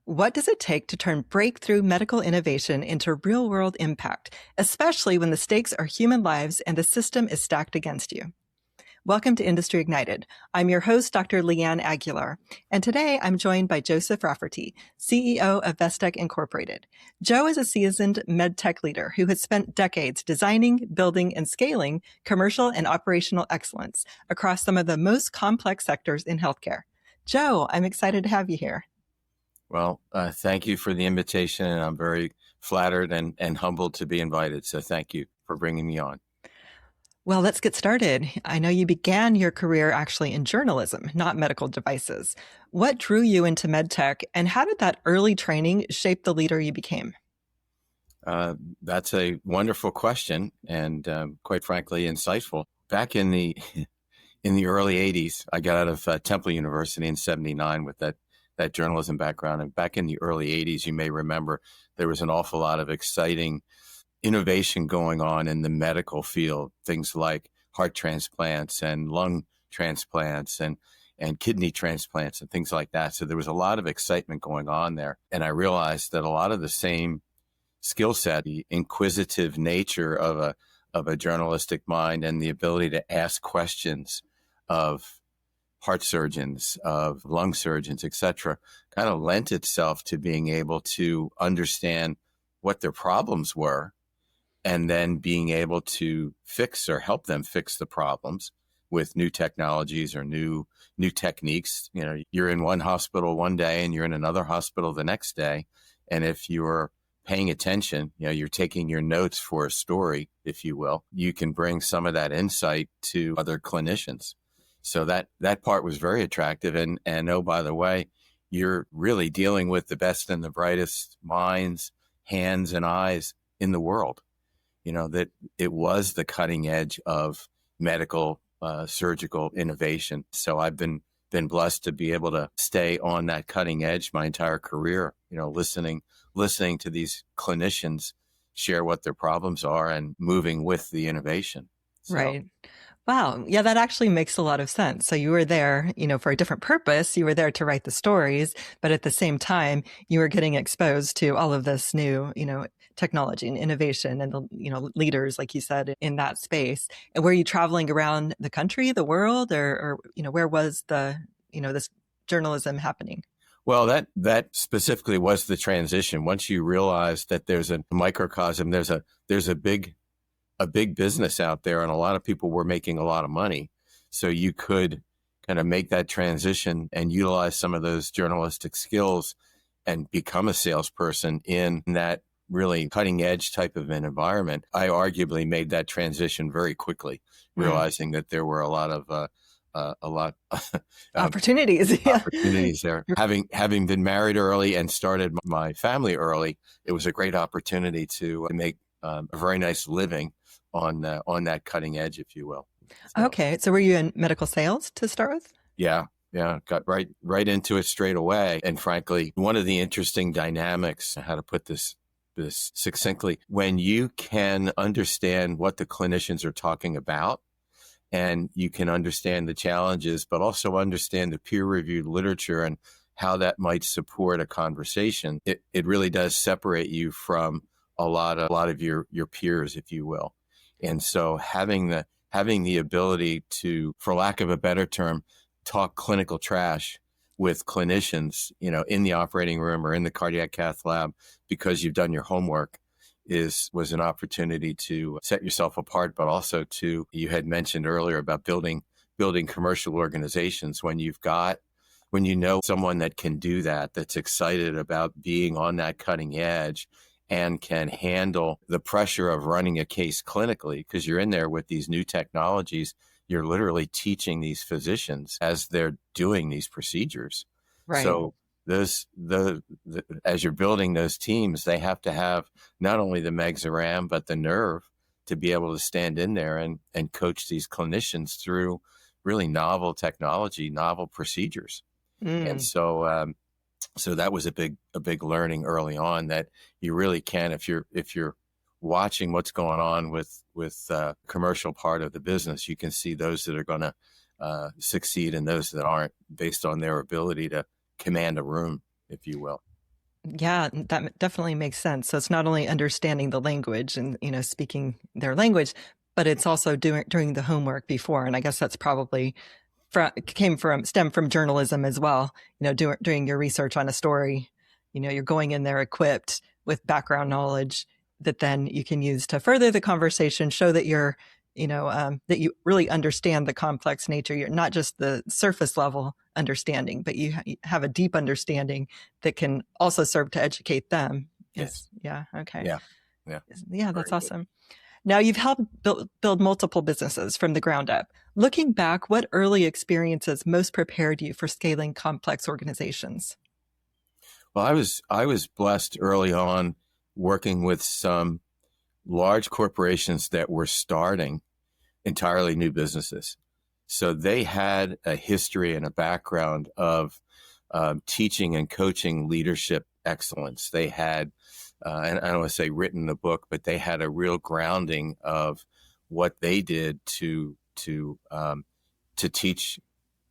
What does it take to turn breakthrough medical innovation into real-world impact, especially when the stakes are human lives and the system is stacked against you? Welcome to Industry Ignited. I'm your host, Dr. Leeanne Aguilar, and today I'm joined by Joseph Rafferty, CEO of Vestec Incorporated. Joe is a seasoned medtech leader who has spent decades designing, building, and scaling commercial and operational excellence across some of the most complex sectors in healthcare. Joe, I'm excited to have you here. Well, thank you for the invitation, and I'm very flattered and humbled to be invited. So thank you for bringing me on. Well, let's get started. I know you began your career actually in journalism, not medical devices. What drew you into medtech, and how did that early training shape the leader you became? That's a wonderful question, and quite frankly, insightful. Back in the early '80s, I got out of Temple University in '79 with that journalism background. And back in the early '80s, you may remember there was an awful lot of exciting innovation going on in the medical field, things like heart transplants and lung transplants and kidney transplants and things like that. So there was a lot of excitement going on there. And I realized that a lot of the same skill set, the inquisitive nature of a journalistic mind and the ability to ask questions of heart surgeons, of lung surgeons, et cetera, kind of lent itself to being able to understand what their problems were and then being able to fix or help them fix the problems with new technologies or new techniques. You know, you're in one hospital one day and you're in another hospital the next day. And if you're paying attention, you know, you're taking your notes for a story, if you will, you can bring some of that insight to other clinicians. So that part was very attractive. And oh, by the way, you're really dealing with the best and the brightest minds, hands, and eyes in the world. You know, that it was the cutting edge of medical, surgical innovation. So I've been blessed to be able to stay on that cutting edge my entire career, you know, listening to these clinicians share what their problems are and moving with the innovation. So, right. Wow. Yeah, that actually makes a lot of sense. So you were there, you know, for a different purpose. You were there to write the stories, but at the same time, you were getting exposed to all of this new, you know, technology and innovation and the, you know, leaders, like you said, in that space. And were you traveling around the country, the world, or you know, where was the, you know, this journalism happening? Well, that specifically was the transition. Once you realize that there's a microcosm, there's a big business out there, and a lot of people were making a lot of money. So you could kind of make that transition and utilize some of those journalistic skills and become a salesperson in that really cutting edge type of an environment. I arguably made that transition very quickly, realizing that there were a lot opportunities. Opportunities there. Having been married early and started my family early, it was a great opportunity to make a very nice living on that cutting edge, if you will. So, okay. So were you in medical sales to start with? Yeah. Got right into it straight away. And frankly, one of the interesting dynamics, how to put this succinctly, when you can understand what the clinicians are talking about and you can understand the challenges, but also understand the peer-reviewed literature and how that might support a conversation, it really does separate you from a lot of your peers, if you will. And so having the ability to, for lack of a better term, talk clinical trash with clinicians, you know, in the operating room or in the cardiac cath lab, because you've done your homework, was an opportunity to set yourself apart, but also you had mentioned earlier about building commercial organizations. When you know someone that can do that, that's excited about being on that cutting edge and can handle the pressure of running a case clinically, because you're in there with these new technologies. You're literally teaching these physicians as they're doing these procedures. Right. So as you're building those teams, they have to have not only the megs around, but the nerve to be able to stand in there and coach these clinicians through really novel technology, novel procedures. And so that was a big learning early on, that you really can, if you're watching what's going on with commercial part of the business, you can see those that are going to succeed and those that aren't, based on their ability to command a room, if you will. Yeah, that definitely makes sense. So it's not only understanding the language and, speaking their language, but it's also doing the homework before. And I guess that's probably stem from journalism as well. Doing your research on a story, you're going in there equipped with background knowledge that then you can use to further the conversation, show that that you really understand the complex nature. You're not just the surface level understanding, but you have a deep understanding that can also serve to educate them. Yes. Yeah. Okay. Yeah. Yeah. Yeah. That's Very good. awesome. Now, you've helped build multiple businesses from the ground up. Looking back, what early experiences most prepared you for scaling complex organizations? Well, I was blessed early on working with some large corporations that were starting entirely new businesses. So they had a history and a background of teaching and coaching leadership excellence. They had, and I don't want to say written the book, but they had a real grounding of what they did to teach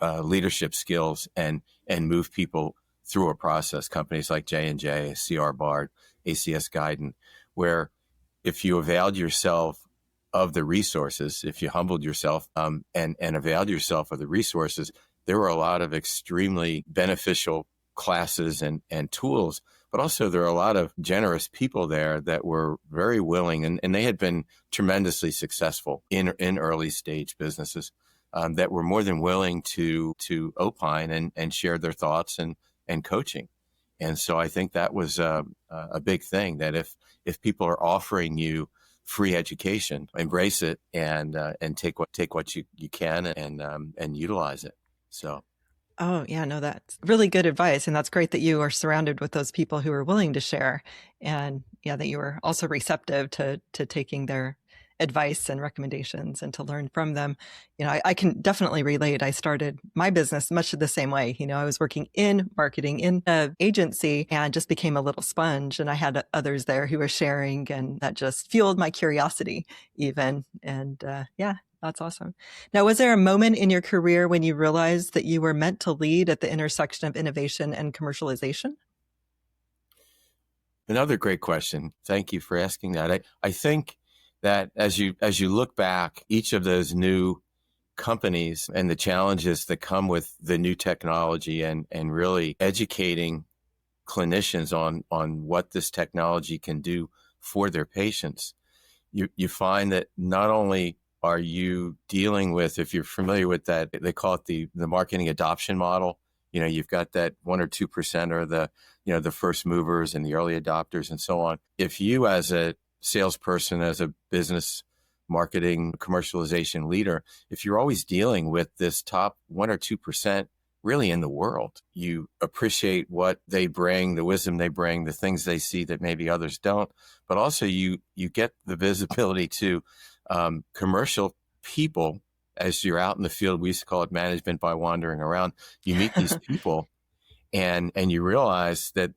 leadership skills and move people through a process. Companies like J&J, CR Bard, ACS Guidance, where if you availed yourself of the resources, if you humbled yourself and availed yourself of the resources, there were a lot of extremely beneficial classes and tools, but also there are a lot of generous people there that were very willing, and they had been tremendously successful in early stage businesses that were more than willing to opine and share their thoughts and coaching. And so I think that was a big thing, that if people are offering you free education, embrace it and take what you can and utilize it. So. Oh, yeah, no, that's really good advice. And that's great that you are surrounded with those people who are willing to share. And yeah, that you were also receptive to taking their advice and recommendations and to learn from them. I can definitely relate. I started my business much the same way. I was working in marketing in an agency and just became a little sponge. And I had others there who were sharing, and that just fueled my curiosity even. And yeah, that's awesome. Now, was there a moment in your career when you realized that you were meant to lead at the intersection of innovation and commercialization? Another great question. Thank you for asking that. I think that as you look back, each of those new companies and the challenges that come with the new technology and really educating clinicians on what this technology can do for their patients, you find that not only are you dealing with, if you're familiar with that, they call it the marketing adoption model. You've got that 1 or 2% or the first movers and the early adopters and so on. If you as a salesperson, as a business marketing commercialization leader, if you're always dealing with this top 1 or 2% really in the world, you appreciate what they bring, the wisdom they bring, the things they see that maybe others don't, but also you get the visibility to commercial people. As you're out in the field, we used to call it management by wandering around. You meet these people and you realize that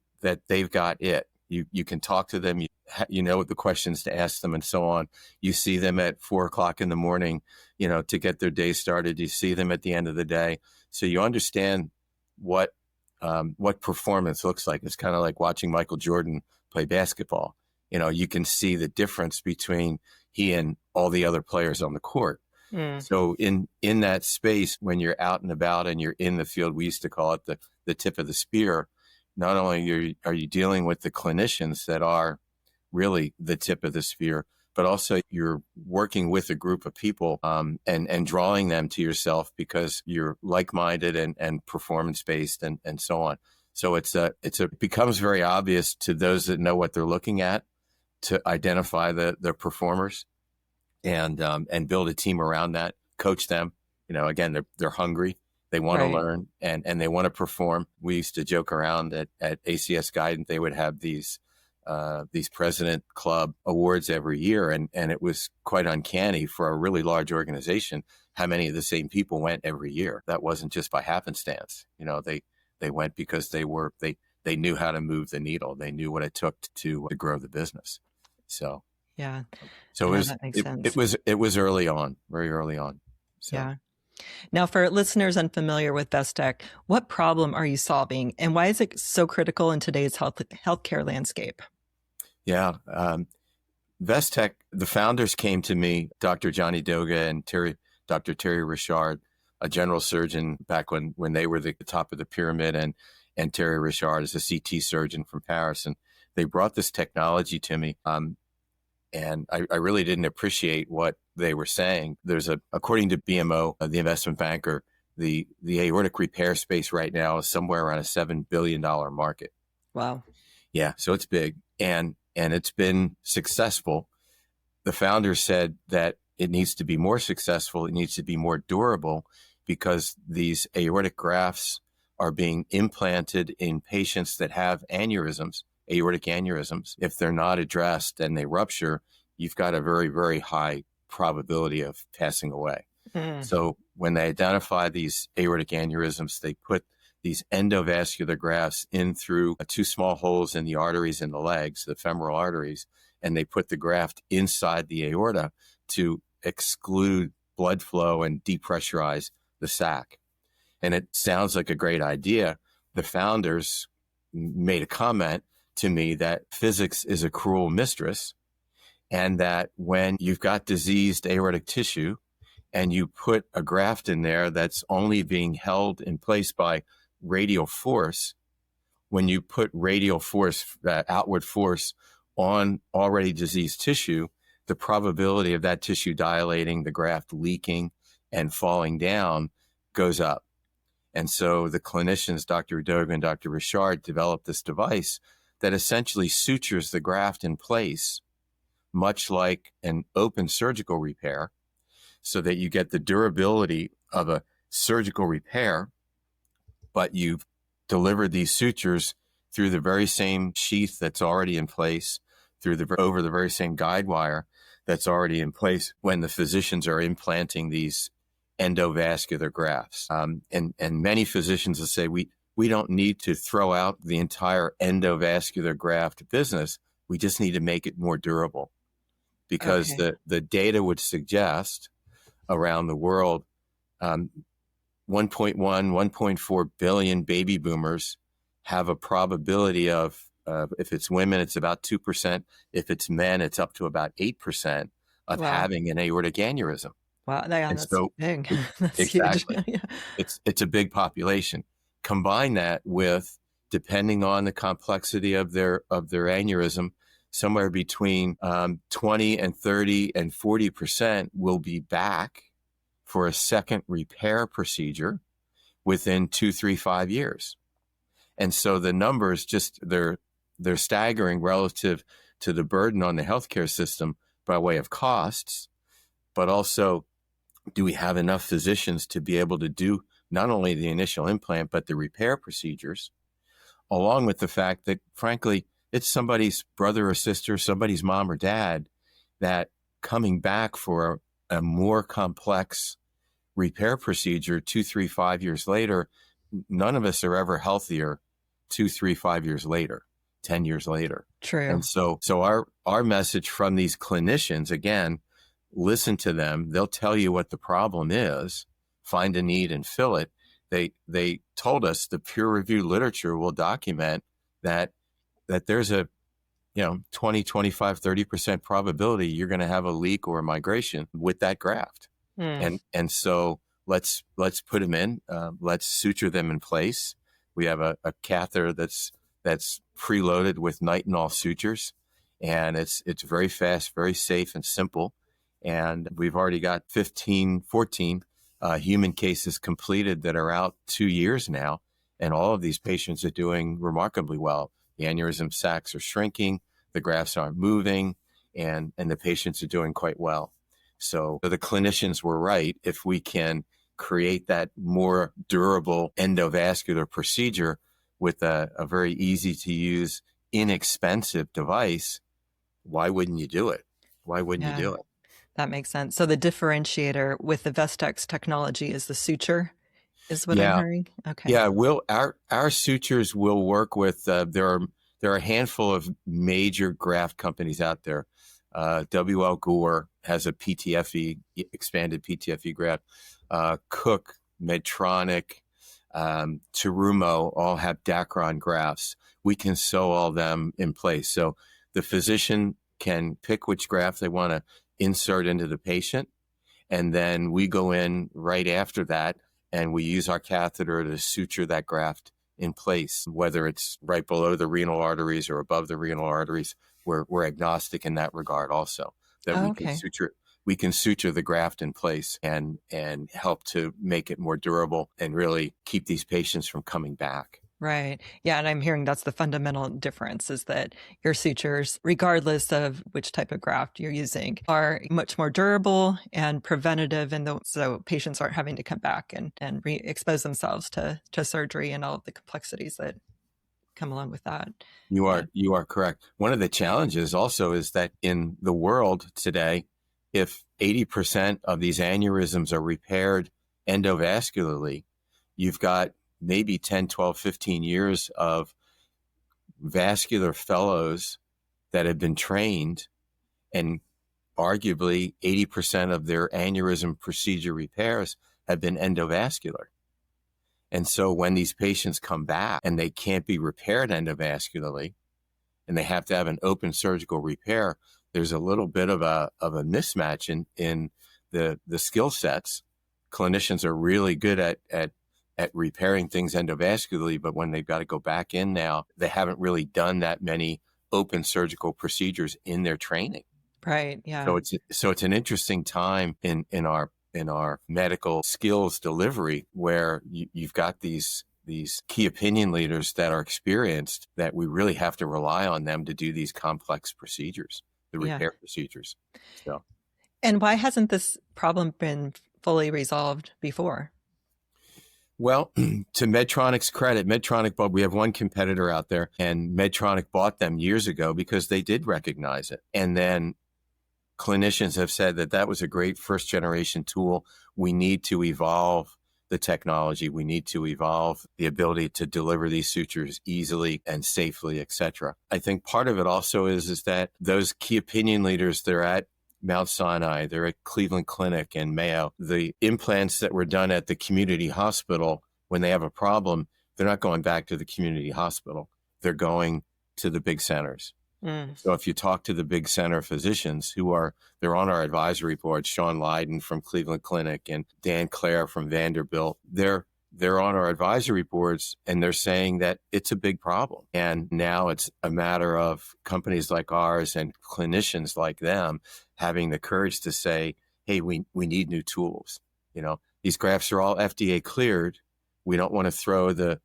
they've got it. You can talk to them. You know the questions to ask them and so on. You see them at 4:00 in the morning, to get their day started. You see them at the end of the day. So you understand what performance looks like. It's kind of like watching Michael Jordan play basketball. You can see the difference between he and all the other players on the court. Mm. So in that space, when you're out and about and you're in the field, we used to call it the tip of the spear. Not only are you dealing with the clinicians that are really the tip of the spear, but also you're working with a group of people and drawing them to yourself because you're like-minded and performance-based and so on. So it becomes very obvious to those that know what they're looking at to identify the performers and build a team around that, coach them. Again, they're hungry. They want to Right. learn and they want to perform. We used to joke around at ACS Guidance. They would have these President Club awards every year. And it was quite uncanny for a really large organization how many of the same people went every year. That wasn't just by happenstance. They went because they knew how to move the needle. They knew what it took to grow the business. So Yeah. it No, was that makes sense. it was early on, very early on. So. Yeah. Now, for listeners unfamiliar with Vestec, what problem are you solving and why is it so critical in today's healthcare landscape? Yeah. Vestec, the founders came to me, Dr. Johnny Doga and Dr. Terry Richard, a general surgeon back when they were the top of the pyramid, and Terry Richard is a CT surgeon from Paris. And they brought this technology to me. And I really didn't appreciate what they were saying. According to BMO, the investment banker, the aortic repair space right now is somewhere around a $7 billion market. Wow. Yeah, so it's big. And it's been successful. The founders said that it needs to be more successful. It needs to be more durable because these aortic grafts are being implanted in patients that have aneurysms, aortic aneurysms. If they're not addressed and they rupture, you've got a very, very high probability of passing away. So when they identify these aortic aneurysms, they put these endovascular grafts in through two small holes in the arteries in the legs, the femoral arteries, and they put the graft inside the aorta to exclude blood flow and depressurize the sac. And it sounds like a great idea. The founders made a comment to me that physics is a cruel mistress, and that when you've got diseased aortic tissue and you put a graft in there that's only being held in place by radial force, when you put radial force, outward force on already diseased tissue, the probability of that tissue dilating, the graft leaking and falling down goes up. And so the clinicians, Dr. Doga and Dr. Richard, developed this device that essentially sutures the graft in place, much like an open surgical repair, so that you get the durability of a surgical repair, but you've delivered these sutures through the very same sheath that's already in place, over the very same guide wire that's already in place when the physicians are implanting these endovascular grafts. And many physicians will say, we don't need to throw out the entire endovascular graft business. We just need to make it more durable, because the data would suggest around the world, 1.4 billion baby boomers have a probability of, if it's women, it's about 2%. If it's men, it's up to about 8% of having an aortic aneurysm. Wow, that's so big. That's exactly. Huge. Yeah. It's a big population. Combine that with, depending on the complexity of their aneurysm, somewhere between 20 and 30 and 40% will be back for a second repair procedure within 2, 3, 5 years. And so the numbers they're staggering relative to the burden on the healthcare system by way of costs, but also, do we have enough physicians to be able to do not only the initial implant, but the repair procedures, along with the fact that, frankly, it's somebody's brother or sister, somebody's mom or dad, that coming back for a more complex repair procedure 2, 3, 5 years later, none of us are ever healthier 2, 3, 5 years later, 10 years later. True. And so our message from these clinicians, again, listen to them. They'll tell you what the problem is, find a need and fill it. They told us the peer-reviewed literature will document that there's a 20, 25, 30% probability you're going to have a leak or a migration with that graft. And so let's put them in, let's suture them in place. We have a catheter that's preloaded with nitinol sutures, and it's very fast, very safe and simple. And we've already got 14 human cases completed that are out 2 years now. And all of these patients are doing remarkably well. The aneurysm sacs are shrinking, the grafts aren't moving, and the patients are doing quite well. So the clinicians were right. If we can create that more durable endovascular procedure with a very easy to use, inexpensive device, why wouldn't you do it? Why wouldn't you do it? That makes sense. So the differentiator with the Vestec's technology is the suture, is what I'm hearing? Okay. Yeah, our sutures will work with, there are a handful of major graft companies out there. W.L. Gore has a PTFE, expanded PTFE graft. Cook, Medtronic, Terumo all have Dacron grafts. We can sew all them in place. So the physician can pick which graft they want to insert into the patient. And then we go in right after that and we use our catheter to suture that graft in place, whether it's right below the renal arteries or above the renal arteries. We're agnostic in that regard also, that we can suture the graft in place and help to make it more durable and really keep these patients from coming back. Right. Yeah. And I'm hearing that's the fundamental difference, is that your sutures, regardless of which type of graft you're using, are much more durable and preventative. And so patients aren't having to come back and expose themselves to surgery and all of the complexities that come along with that. You are correct. One of the challenges also is that in the world today, if 80% of these aneurysms are repaired endovascularly, you've got maybe 10, 12, 15 years of vascular fellows that have been trained, and arguably 80% of their aneurysm procedure repairs have been endovascular. And so when these patients come back and they can't be repaired endovascularly and they have to have an open surgical repair, there's a little bit of a mismatch in the skill sets. Clinicians are really good at repairing things endovascularly, but when they've got to go back in now, they haven't really done that many open surgical procedures in their training. Right. Yeah. So it's an interesting time in our medical skills delivery, where you've got these key opinion leaders that are experienced, that we really have to rely on them to do these complex procedures, the repair procedures. So, and why hasn't this problem been fully resolved before? Well, to Medtronic's credit, we have one competitor out there, and Medtronic bought them years ago because they did recognize it. And then clinicians have said that was a great first generation tool. We need to evolve the technology. We need to evolve the ability to deliver these sutures easily and safely, et cetera. I think part of it also is that those key opinion leaders, they're at Mount Sinai, they're at Cleveland Clinic and Mayo. The implants that were done at the community hospital, when they have a problem, they're not going back to the community hospital. They're going to the big centers. So if you talk to the big center physicians they're on our advisory board, Sean Lydon from Cleveland Clinic and Dan Clare from Vanderbilt, they're on our advisory boards, and they're saying that it's a big problem. And now it's a matter of companies like ours and clinicians like them having the courage to say, hey, we need new tools. These grafts are all FDA cleared. We don't want to throw the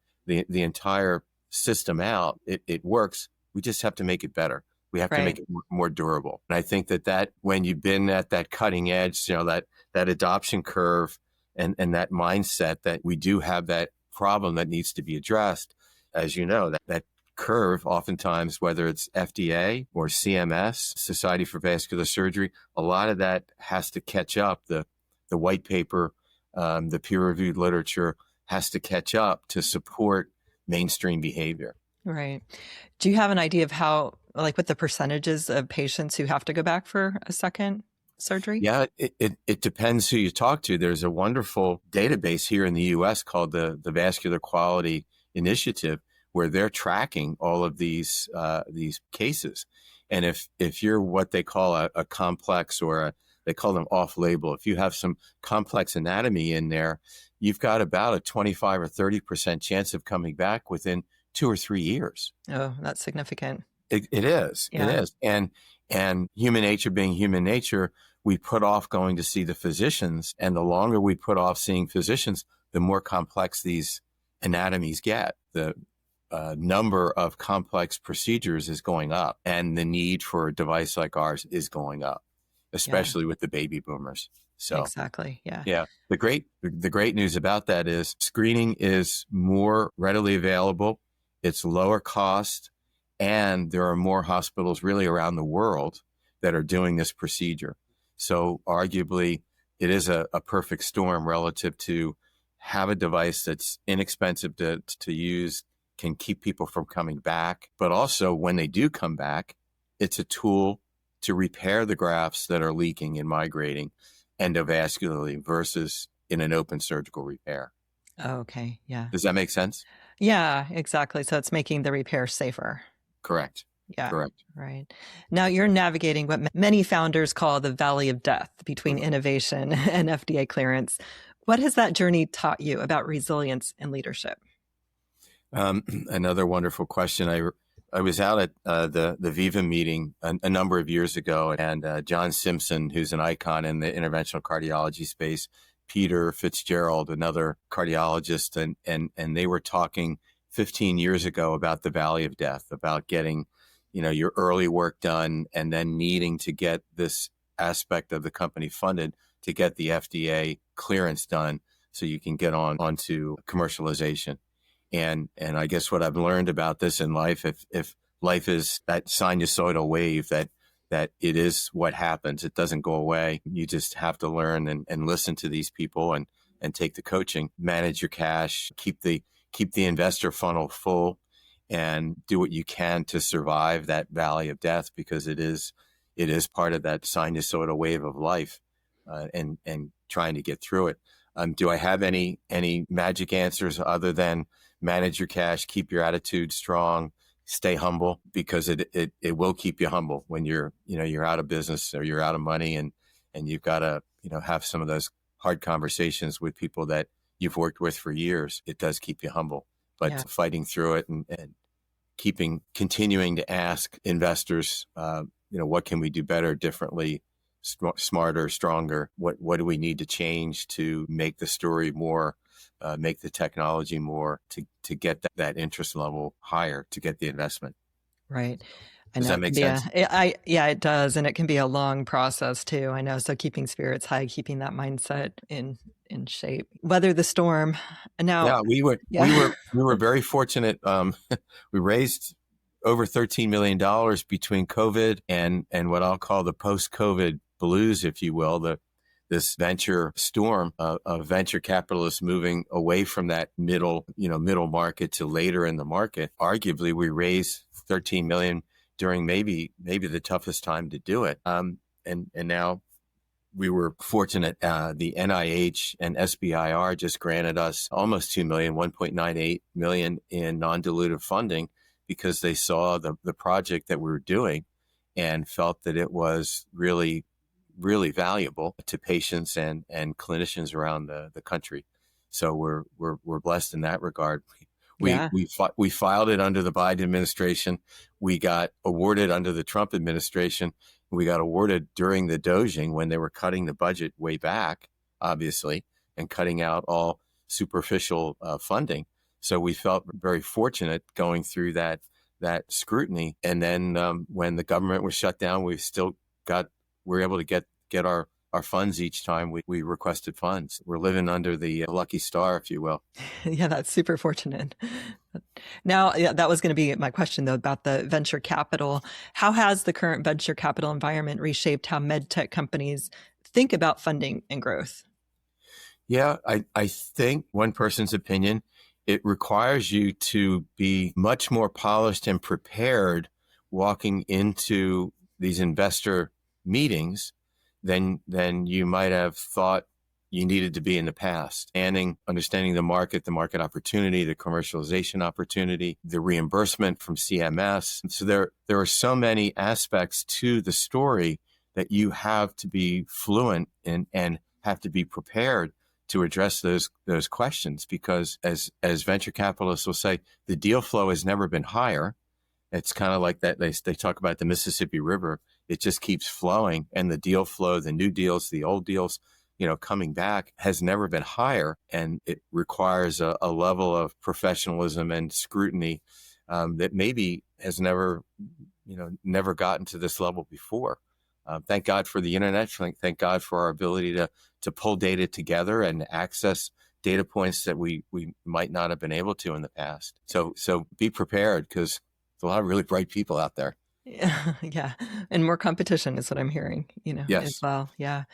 entire system out. It works. We just have to make it better. We have to make it more durable. And I think that when you've been at that cutting edge, that adoption curve and that mindset, that we do have that problem that needs to be addressed, as you know, that curve, oftentimes, whether it's FDA or CMS, Society for Vascular Surgery, a lot of that has to catch up. The white paper, the peer-reviewed literature has to catch up to support mainstream behavior. Right. Do you have an idea of what the percentages of patients who have to go back for a second surgery? Yeah, it depends who you talk to. There's a wonderful database here in the U.S. called the Vascular Quality Initiative, where they're tracking all of these cases. And if you're what they call a complex, or they call them off-label, if you have some complex anatomy in there, you've got about a 25 or 30% chance of coming back within 2 or 3 years. Oh, that's significant. It is. Yeah. It is. And human nature being human nature, we put off going to see the physicians. And the longer we put off seeing physicians, the more complex these anatomies get. The number of complex procedures is going up, and the need for a device like ours is going up, especially with the baby boomers. So exactly. Yeah. Yeah. The great news about that is screening is more readily available. It's lower cost, and there are more hospitals really around the world that are doing this procedure. So arguably, it is a perfect storm relative to have a device that's inexpensive to use, can keep people from coming back, but also when they do come back, it's a tool to repair the grafts that are leaking and migrating endovascularly versus in an open surgical repair. Oh, okay. Yeah. Does that make sense? Yeah, exactly. So it's making the repair safer. Correct. Yeah. Correct. Right. Now you're navigating what many founders call the valley of death between innovation and FDA clearance. What has that journey taught you about resilience and leadership? Another wonderful question. I was out at the Viva meeting a number of years ago, and John Simpson, who's an icon in the interventional cardiology space, Peter Fitzgerald, another cardiologist, and they were talking 15 years ago about the valley of death, about getting, your early work done and then needing to get this aspect of the company funded to get the FDA clearance done so you can get onto commercialization. And I guess what I've learned about this in life, if life is that sinusoidal wave, that it is what happens, it doesn't go away. You just have to learn and listen to these people and take the coaching, manage your cash, keep the investor funnel full, and do what you can to survive that valley of death, because it is part of that sinusoidal wave of life, and trying to get through it. Do I have any magic answers other than manage your cash, keep your attitude strong, stay humble, because it will keep you humble when you're out of business or you're out of money, and you've got to have some of those hard conversations with people that you've worked with for years. It does keep you humble, but fighting through it and continuing to ask investors, what can we do better, differently, smarter, stronger? What do we need to change to make the story more, make the technology more, to get that interest level higher, to get the investment? Right. Does that make sense? Yeah, it does. And it can be a long process too. I know. So keeping spirits high, keeping that mindset in shape, weather the storm. And now, we were very fortunate. We raised over $13 million between COVID and what I'll call the post-COVID blues, if you will, this venture storm of venture capitalists moving away from that middle market to later in the market. Arguably, we raised $13 million during maybe the toughest time to do it. And now we were fortunate. The NIH and SBIR just granted us almost $2 million, $1.98 million in non-dilutive funding, because they saw the project that we were doing and felt that it was really, really valuable to patients and clinicians around the country. So we're blessed in that regard. We filed it under the Biden administration. We got awarded under the Trump administration. We got awarded during the Dojing, when they were cutting the budget way back, obviously, and cutting out all superficial funding. So we felt very fortunate going through that scrutiny. And then when the government was shut down, we were able to get our funds each time we requested funds. We're living under the lucky star, if you will. Yeah, that's super fortunate. Now, that was going to be my question, though, about the venture capital. How has the current venture capital environment reshaped how medtech companies think about funding and growth? Yeah, I think, one person's opinion, it requires you to be much more polished and prepared walking into these investor meetings than you might have thought you needed to be in the past. Understanding the market opportunity, the commercialization opportunity, the reimbursement from CMS. So there are so many aspects to the story that you have to be fluent in and have to be prepared to address those questions, because as venture capitalists will say, the deal flow has never been higher. It's kind of like that. They talk about the Mississippi River. It just keeps flowing, and the deal flow, the new deals, the old deals, coming back, has never been higher. And it requires a level of professionalism and scrutiny that maybe has never gotten to this level before. Thank God for the internet. Thank God for our ability to pull data together and access data points that we might not have been able to in the past. So be prepared, because there's a lot of really bright people out there. Yeah. And more competition is what I'm hearing, Yes. as well. Yeah.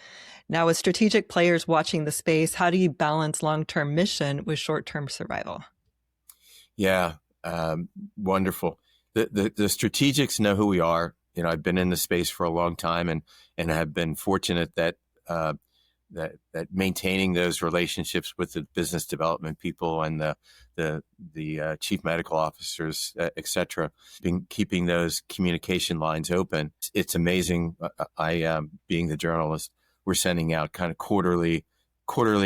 Now, with strategic players watching the space, how do you balance long-term mission with short-term survival? Yeah. Wonderful. The strategics know who we are. I've been in the space for a long time, and have been fortunate that that maintaining those relationships with the business development people and the chief medical officers, et cetera, been keeping those communication lines open. It's amazing. I being the journalist, we're sending out kind of quarterly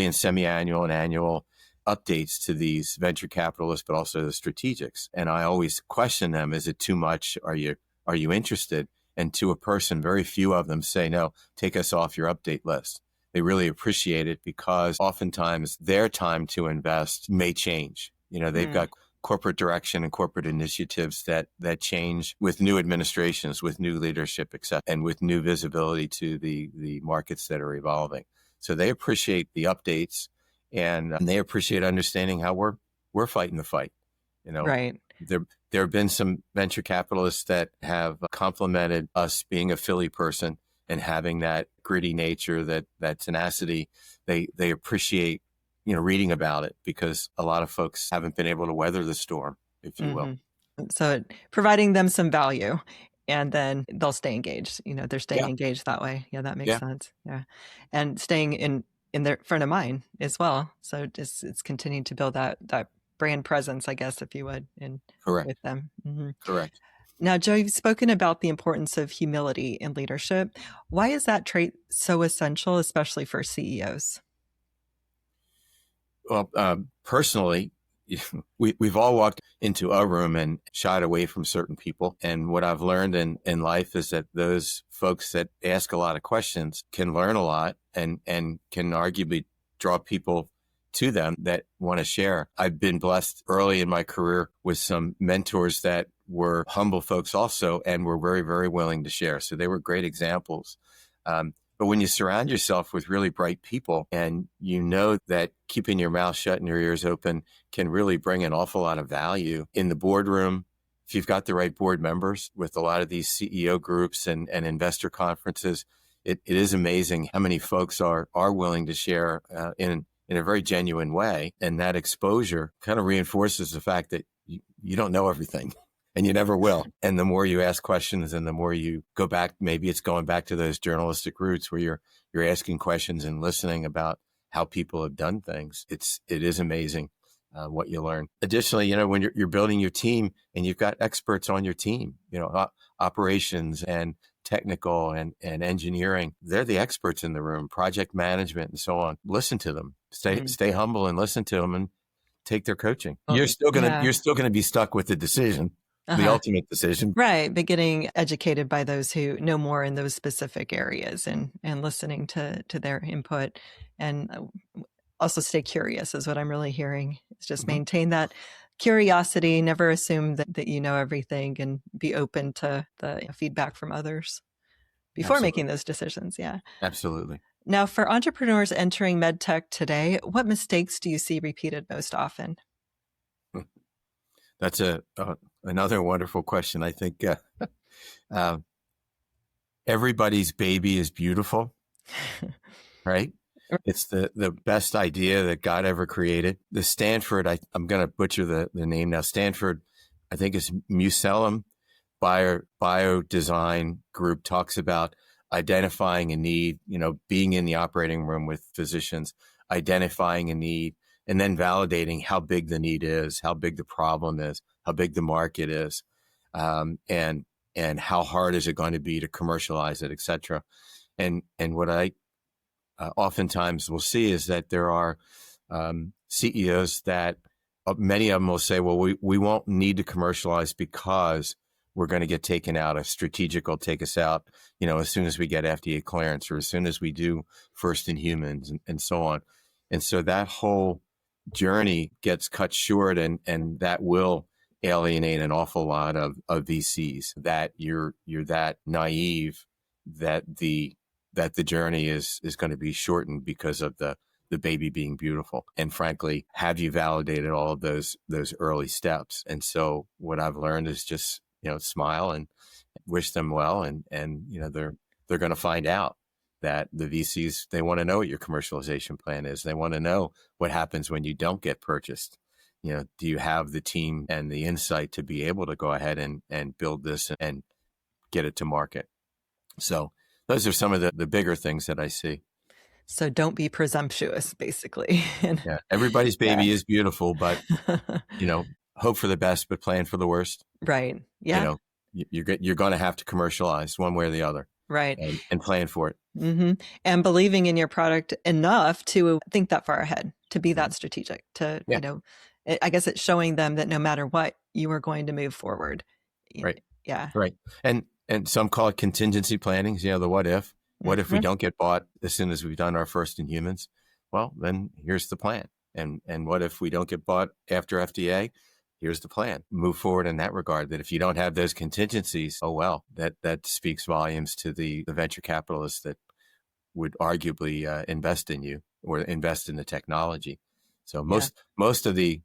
and semi-annual and annual updates to these venture capitalists, but also the strategics. And I always question them: is it too much? Are you interested? And to a person, very few of them say, no, take us off your update list. They really appreciate it because oftentimes their time to invest may change. They've got corporate direction and corporate initiatives that change with new administrations, with new leadership, etc., and with new visibility to the markets that are evolving. So they appreciate the updates, and they appreciate understanding how we're fighting the fight. Right. There have been some venture capitalists that have complimented us being a Philly person and having that gritty nature, that tenacity. They appreciate, reading about it, because a lot of folks haven't been able to weather the storm, if you will. So providing them some value, and then they'll stay engaged. They're staying engaged that way. Yeah, that makes sense. Yeah. And staying in their front of mind as well. So it's continuing to build that brand presence, I guess, if you would, with them. Mm-hmm. Correct. Now, Joe, you've spoken about the importance of humility in leadership. Why is that trait so essential, especially for CEOs? Well, personally, we've all walked into a room and shied away from certain people. And what I've learned in life is that those folks that ask a lot of questions can learn a lot and can arguably draw people to them that want to share. I've been blessed early in my career with some mentors that were humble folks also, and were very, very willing to share. So they were great examples. But when you surround yourself with really bright people, and that keeping your mouth shut and your ears open can really bring an awful lot of value in the boardroom, if you've got the right board members with a lot of these CEO groups and investor conferences, it is amazing how many folks are willing to share in a very genuine way. And that exposure kind of reinforces the fact that you don't know everything. And you never will. And the more you ask questions and the more you go back, maybe it's going back to those journalistic roots where you're asking questions and listening about how people have done things. It is amazing what you learn. Additionally, when you're building your team and you've got experts on your team, operations and technical and engineering, they're the experts in the room, project management and so on. Listen to them, stay humble and listen to them and take their coaching. You're still gonna be stuck with the decision. The ultimate decision. Right. But getting educated by those who know more in those specific areas and listening to their input, and also stay curious is what I'm really hearing. It's just maintain that curiosity, never assume that you know everything, and be open to the feedback from others before making those decisions. Yeah. Absolutely. Now, for entrepreneurs entering medtech today, what mistakes do you see repeated most often? That's another wonderful question. I think everybody's baby is beautiful, right? It's the best idea that God ever created. The Stanford, I'm going to butcher the name now. Stanford, I think it's Musellum Biodesign Group, talks about identifying a need, being in the operating room with physicians, identifying a need, and then validating how big the need is, how big the problem is, how big the market is, and how hard is it going to be to commercialize it, et cetera. And what I oftentimes will see is that there are CEOs that many of them will say, well, we won't need to commercialize because we're going to get taken out. A strategic will take us out, as soon as we get FDA clearance or as soon as we do first in humans and so on. And so that whole journey gets cut short, and that will alienate an awful lot of VCs, that you're that naive that the journey is going to be shortened because of the baby being beautiful. And frankly, have you validated all of those early steps? And so what I've learned is just, smile and wish them well. And they're going to find out that the VCs, they want to know what your commercialization plan is. They want to know what happens when you don't get purchased. Do you have the team and the insight to be able to go ahead and build this and get it to market. So those are some of the bigger things that I see. So don't be presumptuous, basically. Yeah. Everybody's Yeah. baby is beautiful, but, hope for the best, but plan for the worst. Right. Yeah. You're going to have to commercialize one way or the other, Right. and plan for it. Mm-hmm. And believing in your product enough to think that far ahead, to be that strategic, to, Yeah. I guess it's showing them that no matter what, you are going to move forward. Right. Yeah. Right. And some call it contingency planning. The what if. What if we don't get bought as soon as we've done our first in humans? Well, then here's the plan. And what if we don't get bought after FDA? Here's the plan. Move forward in that regard. That if you don't have those contingencies, oh well, that speaks volumes to the venture capitalists that would arguably invest in you or invest in the technology. So most of the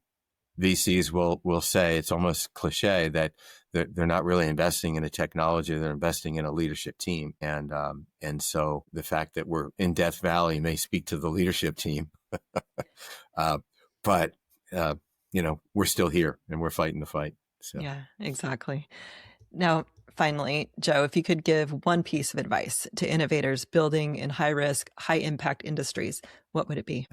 VCs will say, it's almost cliche, that they're not really investing in a technology; they're investing in a leadership team. And so the fact that we're in Death Valley may speak to the leadership team, but we're still here and we're fighting the fight. So yeah, exactly. Now, finally, Joe, if you could give one piece of advice to innovators building in high risk, high impact industries, what would it be?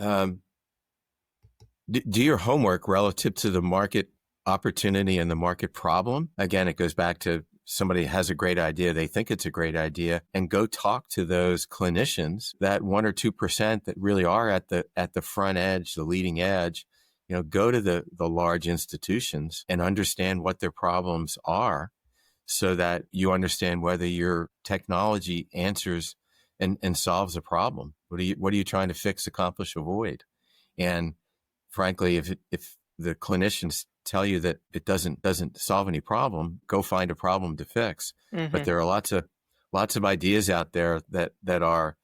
Do your homework relative to the market opportunity and the market problem. Again, it goes back to somebody has a great idea. They think it's a great idea, and go talk to those clinicians, that 1 or 2% that really are at the front edge, the leading edge. Go to the large institutions and understand what their problems are, so that you understand whether your technology answers and solves a problem. What are you trying to fix, accomplish, avoid? And frankly, if the clinicians tell you that it doesn't solve any problem, go find a problem to fix. But there are lots of ideas out there that are,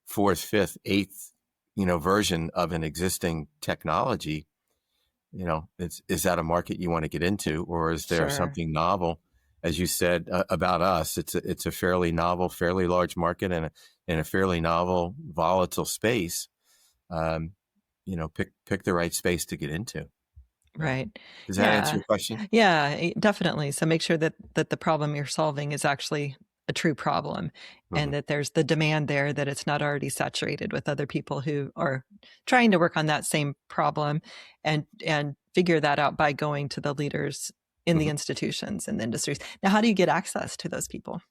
fourth, fifth, eighth, version of an existing technology. Is that a market you want to get into, or is there something novel? As you said about us, it's a fairly novel, fairly large market, and a fairly novel, volatile space. Pick the right space to get into. Right. Does that answer your question? Yeah, definitely. So make sure that the problem you're solving is actually a true problem, and that there's the demand there, that it's not already saturated with other people who are trying to work on that same problem, and figure that out by going to the leaders in the institutions and the industries. Now, how do you get access to those people?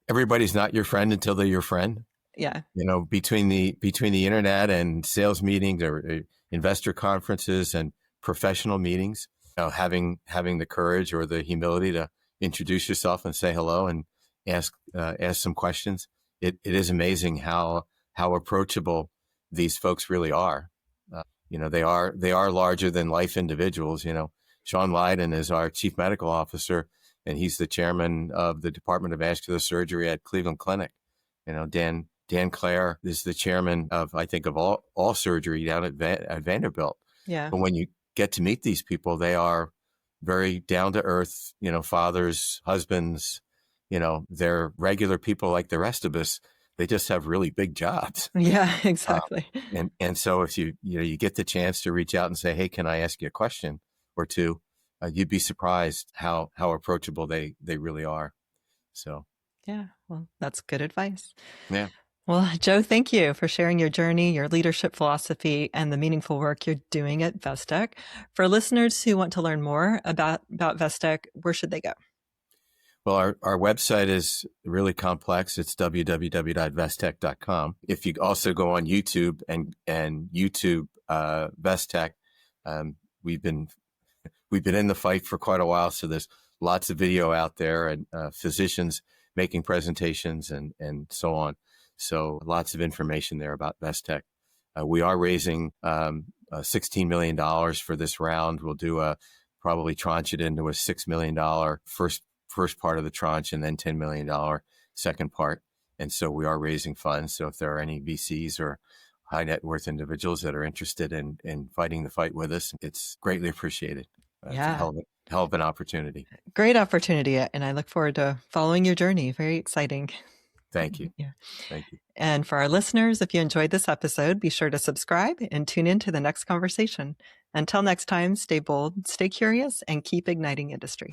Everybody's not your friend until they're your friend. Yeah. Between the internet and sales meetings or investor conferences and professional meetings, having the courage or the humility to introduce yourself and say hello and ask some questions. It is amazing how approachable these folks really are. They are larger than life individuals. Sean Lydon is our chief medical officer, and he's the chairman of the Department of Vascular Surgery at Cleveland Clinic. Dan Clare is the chairman of, I think, of all surgery down at Vanderbilt. Yeah. But when you get to meet these people, they are very down to earth, fathers, husbands, they're regular people like the rest of us. They just have really big jobs. Yeah, exactly. And so if you get the chance to reach out and say, hey, can I ask you a question or two? You'd be surprised how approachable they really are. So. Yeah, well, that's good advice. Yeah. Well, Joe, thank you for sharing your journey, your leadership philosophy, and the meaningful work you're doing at Vestec. For listeners who want to learn more about Vestec, where should they go? Well, our website is really complex. It's www.vestec.com. If you also go on YouTube and YouTube Vestec, we've been in the fight for quite a while. So there's lots of video out there, and physicians making presentations and so on. So lots of information there about Vestec. We are raising $16 million for this round. We'll do probably tranche it into a $6 million first part of the tranche, and then $10 million second part. And so we are raising funds. So if there are any VCs or high net worth individuals that are interested in fighting the fight with us, it's greatly appreciated. It's a hell of an opportunity. Great opportunity. And I look forward to following your journey. Very exciting. Thank you. Yeah. Thank you. And for our listeners, if you enjoyed this episode, be sure to subscribe and tune in to the next conversation. Until next time, stay bold, stay curious, and keep igniting industry.